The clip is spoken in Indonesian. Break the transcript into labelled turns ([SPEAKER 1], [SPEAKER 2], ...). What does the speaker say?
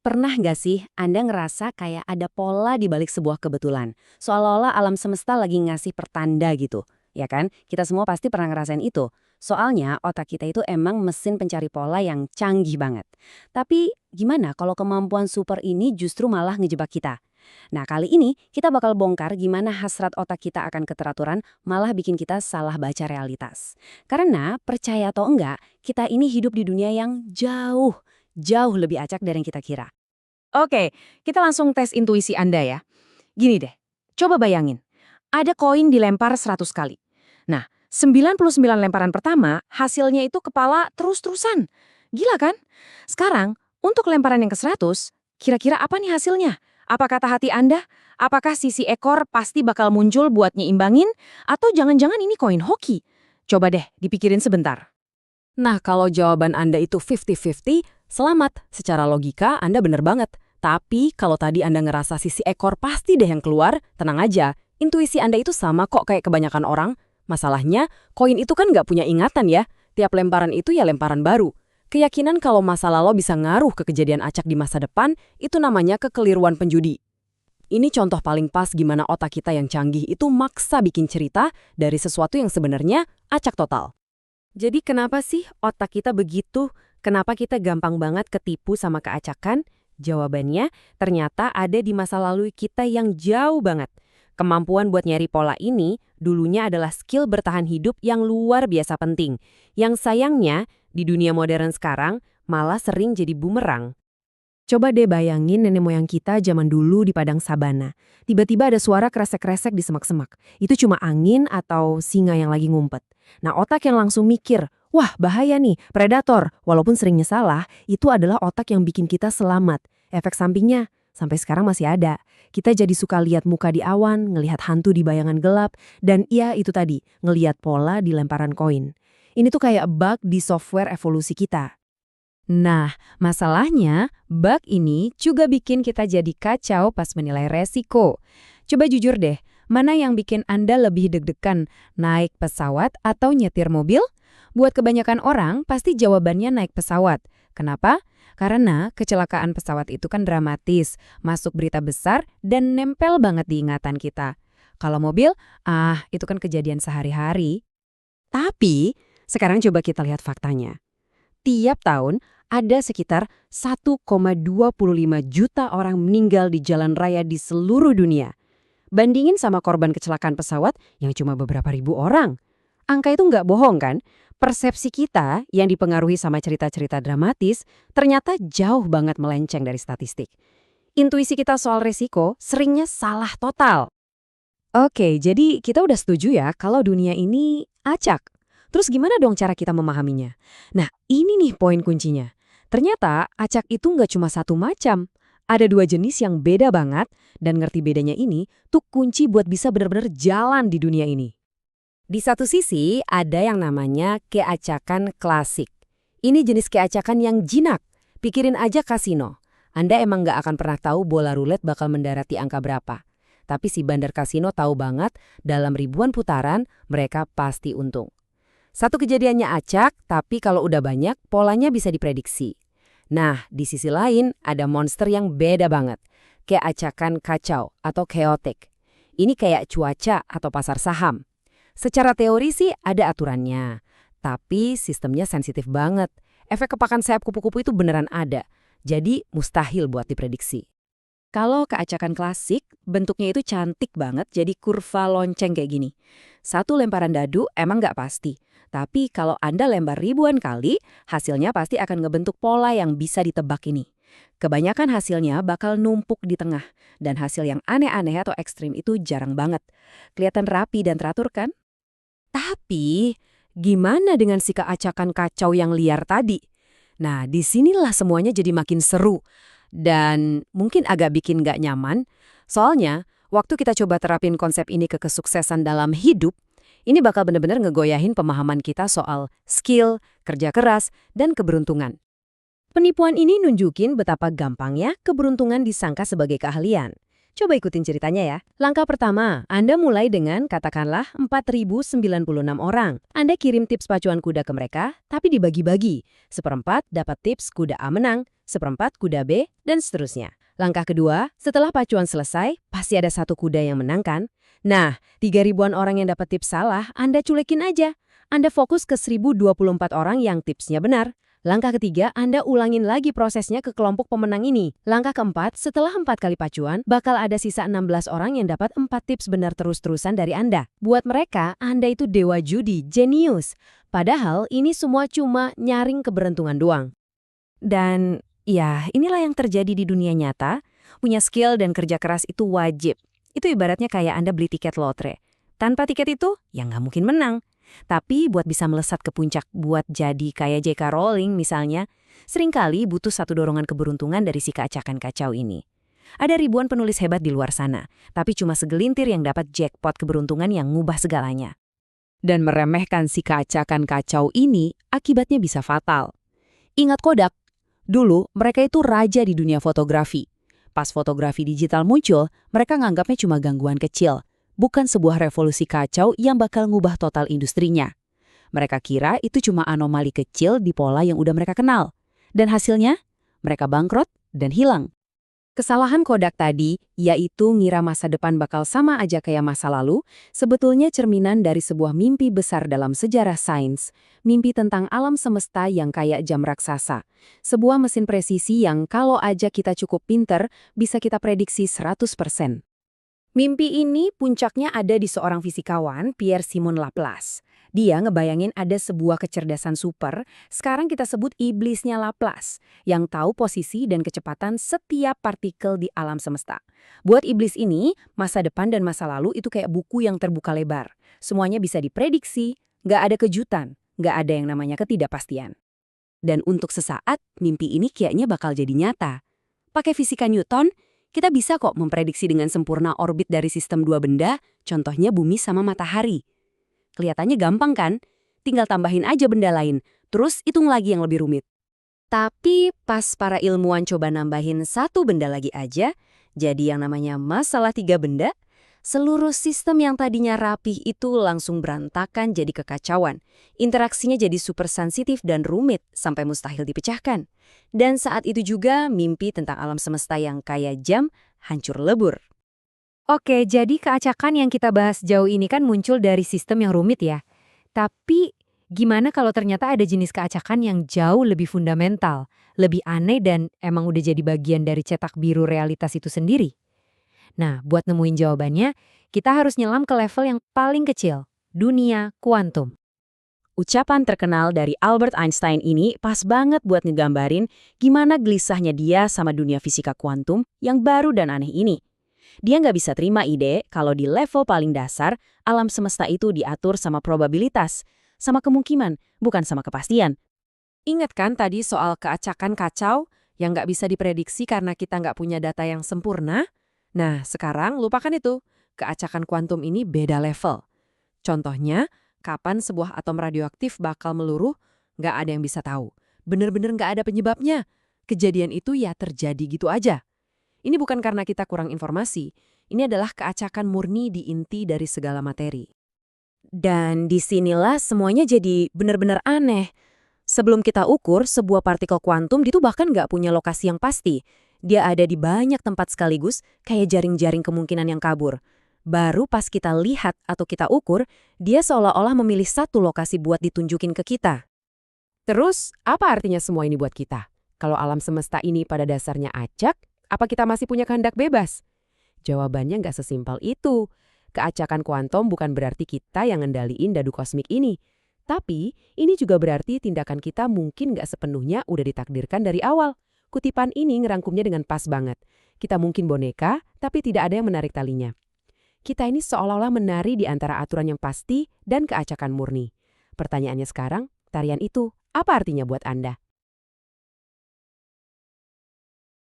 [SPEAKER 1] Pernah nggak sih Anda ngerasa kayak ada pola di balik sebuah kebetulan? Seolah-olah alam semesta lagi ngasih pertanda gitu. Ya kan? Kita semua pasti pernah ngerasain itu. Soalnya otak kita itu emang mesin pencari pola yang canggih banget. Tapi gimana kalau kemampuan super ini justru malah ngejebak kita? Nah, kali ini kita bakal bongkar gimana hasrat otak kita akan keteraturan malah bikin kita salah baca realitas. Karena percaya atau enggak, kita ini hidup di dunia yang jauh lebih acak dari yang kita kira.
[SPEAKER 2] Oke, kita langsung tes intuisi Anda ya. Gini deh, coba bayangin. Ada koin dilempar 100 kali. Nah, 99 lemparan pertama, hasilnya itu kepala terus-terusan. Gila kan? Sekarang, untuk lemparan yang ke 100, kira-kira apa nih hasilnya? Apa kata hati Anda? Apakah sisi ekor pasti bakal muncul buat nyeimbangin? Atau jangan-jangan ini koin hoki? Coba deh dipikirin sebentar.
[SPEAKER 1] Nah, kalau jawaban Anda itu 50-50, selamat. Secara logika, Anda bener banget. Tapi, kalau tadi Anda ngerasa sisi ekor pasti deh yang keluar, tenang aja. Intuisi Anda itu sama kok kayak kebanyakan orang. Masalahnya, koin itu kan nggak punya ingatan ya. Tiap lemparan itu ya lemparan baru. Keyakinan kalau masa lalu bisa ngaruh ke kejadian acak di masa depan, itu namanya kekeliruan penjudi. Ini contoh paling pas gimana otak kita yang canggih itu maksa bikin cerita dari sesuatu yang sebenarnya acak total. Jadi kenapa sih otak kita begitu? Kenapa kita gampang banget ketipu sama keacakan? Jawabannya ternyata ada di masa lalu kita yang jauh banget. Kemampuan buat nyari pola ini dulunya adalah skill bertahan hidup yang luar biasa penting. Yang sayangnya di dunia modern sekarang malah sering jadi bumerang.
[SPEAKER 2] Coba deh bayangin nenek moyang kita zaman dulu di padang sabana. Tiba-tiba ada suara kresek-kresek di semak-semak. Itu cuma angin atau singa yang lagi ngumpet. Nah, otak yang langsung mikir, wah bahaya nih, predator. Walaupun seringnya salah, itu adalah otak yang bikin kita selamat. Efek sampingnya, sampai sekarang masih ada. Kita jadi suka lihat muka di awan, ngelihat hantu di bayangan gelap, dan iya itu tadi, ngelihat pola di lemparan koin. Ini tuh kayak bug di software evolusi kita.
[SPEAKER 1] Nah, masalahnya bug ini juga bikin kita jadi kacau pas menilai resiko. Coba jujur deh, mana yang bikin Anda lebih deg-degan, naik pesawat atau nyetir mobil? Buat kebanyakan orang, pasti jawabannya naik pesawat. Kenapa? Karena kecelakaan pesawat itu kan dramatis, masuk berita besar, dan nempel banget di ingatan kita. Kalau mobil, itu kan kejadian sehari-hari. Tapi, sekarang coba kita lihat faktanya. Tiap tahun, ada sekitar 1,25 juta orang meninggal di jalan raya di seluruh dunia. Bandingin sama korban kecelakaan pesawat yang cuma beberapa ribu orang. Angka itu nggak bohong kan? Persepsi kita yang dipengaruhi sama cerita-cerita dramatis ternyata jauh banget melenceng dari statistik. Intuisi kita soal resiko seringnya salah total. Oke, jadi kita udah setuju ya kalau dunia ini acak. Terus gimana dong cara kita memahaminya? Nah, ini nih poin kuncinya. Ternyata acak itu nggak cuma satu macam. Ada dua jenis yang beda banget, dan ngerti bedanya ini tuh kunci buat bisa benar-benar jalan di dunia ini. Di satu sisi, ada yang namanya keacakan klasik. Ini jenis keacakan yang jinak. Pikirin aja kasino. Anda emang nggak akan pernah tahu bola rulet bakal mendarat di angka berapa. Tapi si bandar kasino tahu banget, dalam ribuan putaran, mereka pasti untung. Satu kejadiannya acak, tapi kalau udah banyak, polanya bisa diprediksi. Nah, di sisi lain ada monster yang beda banget. Kayak acakan kacau atau chaotic. Ini kayak cuaca atau pasar saham. Secara teori sih ada aturannya. Tapi sistemnya sensitif banget. Efek kepakan sayap kupu-kupu itu beneran ada. Jadi mustahil buat diprediksi. Kalau keacakan klasik, bentuknya itu cantik banget jadi kurva lonceng kayak gini. Satu lemparan dadu emang nggak pasti. Tapi kalau Anda lempar ribuan kali, hasilnya pasti akan ngebentuk pola yang bisa ditebak ini. Kebanyakan hasilnya bakal numpuk di tengah. Dan hasil yang aneh-aneh atau ekstrim itu jarang banget. Kelihatan rapi dan teratur kan? Tapi, gimana dengan si keacakan kacau yang liar tadi? Nah, disinilah semuanya jadi makin seru. Dan mungkin agak bikin gak nyaman. Soalnya, waktu kita coba terapin konsep ini ke kesuksesan dalam hidup, ini bakal benar-benar ngegoyahin pemahaman kita soal skill, kerja keras, dan keberuntungan. Penipuan ini nunjukin betapa gampangnya keberuntungan disangka sebagai keahlian. Coba ikutin ceritanya ya. Langkah pertama, Anda mulai dengan katakanlah 4.096 orang. Anda kirim tips pacuan kuda ke mereka, tapi dibagi-bagi. Seperempat dapat tips kuda A menang, seperempat kuda B, dan seterusnya. Langkah kedua, setelah pacuan selesai, pasti ada satu kuda yang menang kan? Nah, 3.000-an orang yang dapat tips salah, Anda cuekin aja. Anda fokus ke 1.024 orang yang tipsnya benar. Langkah ketiga, Anda ulangin lagi prosesnya ke kelompok pemenang ini. Langkah keempat, setelah 4 kali pacuan, bakal ada sisa 16 orang yang dapat 4 tips benar terus-terusan dari Anda. Buat mereka, Anda itu dewa judi, jenius. Padahal ini semua cuma nyaring keberuntungan doang. Dan ya, inilah yang terjadi di dunia nyata. Punya skill dan kerja keras itu wajib. Itu ibaratnya kayak Anda beli tiket lotre. Tanpa tiket itu, ya nggak mungkin menang. Tapi buat bisa melesat ke puncak, buat jadi kayak J.K. Rowling misalnya, seringkali butuh satu dorongan keberuntungan dari si keacakan kacau ini. Ada ribuan penulis hebat di luar sana, tapi cuma segelintir yang dapat jackpot keberuntungan yang ngubah segalanya. Dan meremehkan si keacakan kacau ini, akibatnya bisa fatal. Ingat Kodak? Dulu, mereka itu raja di dunia fotografi. Pas fotografi digital muncul, mereka nganggapnya cuma gangguan kecil. Bukan sebuah revolusi kacau yang bakal ngubah total industrinya. Mereka kira itu cuma anomali kecil di pola yang udah mereka kenal. Dan hasilnya, mereka bangkrut dan hilang. Kesalahan Kodak tadi, yaitu ngira masa depan bakal sama aja kayak masa lalu, sebetulnya cerminan dari sebuah mimpi besar dalam sejarah sains. Mimpi tentang alam semesta yang kayak jam raksasa. Sebuah mesin presisi yang kalau aja kita cukup pinter, bisa kita prediksi 100%. Mimpi ini puncaknya ada di seorang fisikawan, Pierre-Simon Laplace. Dia ngebayangin ada sebuah kecerdasan super, sekarang kita sebut iblisnya Laplace, yang tahu posisi dan kecepatan setiap partikel di alam semesta. Buat iblis ini, masa depan dan masa lalu itu kayak buku yang terbuka lebar. Semuanya bisa diprediksi, nggak ada kejutan, nggak ada yang namanya ketidakpastian. Dan untuk sesaat, mimpi ini kayaknya bakal jadi nyata. Pakai fisika Newton, kita bisa kok memprediksi dengan sempurna orbit dari sistem dua benda, contohnya bumi sama matahari. Kelihatannya gampang kan? Tinggal tambahin aja benda lain, terus hitung lagi yang lebih rumit. Tapi pas para ilmuwan coba nambahin satu benda lagi aja, jadi yang namanya masalah 3 benda, seluruh sistem yang tadinya rapih itu langsung berantakan jadi kekacauan. Interaksinya jadi super sensitif dan rumit sampai mustahil dipecahkan. Dan saat itu juga mimpi tentang alam semesta yang kayak jam hancur lebur. Oke, jadi keacakan yang kita bahas jauh ini kan muncul dari sistem yang rumit ya. Tapi gimana kalau ternyata ada jenis keacakan yang jauh lebih fundamental, lebih aneh dan emang udah jadi bagian dari cetak biru realitas itu sendiri? Nah, buat nemuin jawabannya, kita harus nyelam ke level yang paling kecil, dunia kuantum. Ucapan terkenal dari Albert Einstein ini pas banget buat ngegambarin gimana gelisahnya dia sama dunia fisika kuantum yang baru dan aneh ini. Dia nggak bisa terima ide kalau di level paling dasar, alam semesta itu diatur sama probabilitas, sama kemungkinan, bukan sama kepastian. Ingat kan tadi soal keacakan kacau yang nggak bisa diprediksi karena kita nggak punya data yang sempurna? Nah, sekarang lupakan itu. Keacakan kuantum ini beda level. Contohnya, kapan sebuah atom radioaktif bakal meluruh, nggak ada yang bisa tahu. Bener-bener nggak ada penyebabnya. Kejadian itu ya terjadi gitu aja. Ini bukan karena kita kurang informasi. Ini adalah keacakan murni di inti dari segala materi. Dan disinilah semuanya jadi bener-bener aneh. Sebelum kita ukur, sebuah partikel kuantum itu bahkan nggak punya lokasi yang pasti. Dia ada di banyak tempat sekaligus, kayak jaring-jaring kemungkinan yang kabur. Baru pas kita lihat atau kita ukur, dia seolah-olah memilih satu lokasi buat ditunjukin ke kita. Terus, apa artinya semua ini buat kita? Kalau alam semesta ini pada dasarnya acak, apa kita masih punya kehendak bebas? Jawabannya nggak sesimpel itu. Keacakan kuantum bukan berarti kita yang ngendaliin dadu kosmik ini. Tapi, ini juga berarti tindakan kita mungkin nggak sepenuhnya udah ditakdirkan dari awal. Kutipan ini ngerangkumnya dengan pas banget. Kita mungkin boneka, tapi tidak ada yang menarik talinya. Kita ini seolah-olah menari di antara aturan yang pasti dan keacakan murni. Pertanyaannya sekarang, tarian itu apa artinya buat Anda?